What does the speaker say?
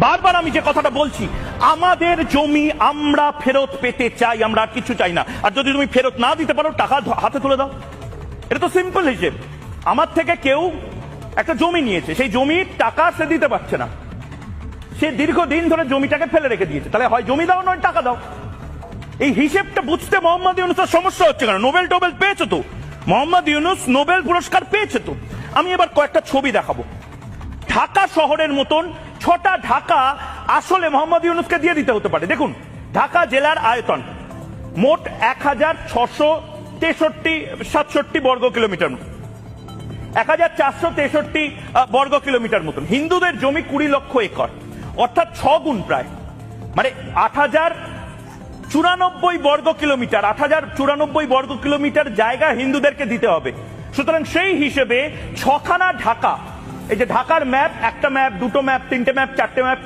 বারবার আমি যে কথাটা বলছি, আমাদের জমি আমরা ফেরত পেতে চাই, আমরা আর কিছু চাই না। আর যদি তুমি ফেরত না দিতে পারো, টাকা হাতে তুলে দাও। এটা তো সিম্পল হিসেব। আমার থেকে কেউ একটা জমি নিয়েছে, সেই জমির টাকা সে দিতে পারছে না, সে দীর্ঘদিন ধরে জমিটাকে ফেলে রেখে দিয়েছে, তাহলে হয় জমি দাও নয় টাকা দাও। এই হিসেবটা বুঝতে মোহাম্মদ ইউনূসের সমস্যা হচ্ছে কেন? নোবেল টোবেল পেয়েছে তো, মোহাম্মদ ইউনূস নোবেল পুরস্কার পেয়েছে তো। আমি এবার কয়েকটা ছবি দেখাবো। ঢাকা শহরের মতন 6টা ঢাকা আসলে মোহাম্মদ ইউনূসকে দিয়ে দিতে হতে পারে। দেখুন, ঢাকা জেলার আয়তন মোট 1667 বর্গ কিলোমিটার, 1463 বর্গ কিলোমিটার মতন। হিন্দুদের জমি 20 লক্ষ একর, অর্থাৎ 6 গুণ প্রায়, মানে 8094 বর্গ কিলোমিটার, 8094 বর্গ কিলোমিটার জায়গা হিন্দুদেরকে দিতে হবে। সুতরাং সেই হিসেবে 6খানা ঢাকা, এই যে ঢাকার ম্যাপ, একটা ম্যাপ, দুটো ম্যাপ, তিনটে ম্যাপ, চারটে ম্যাপ,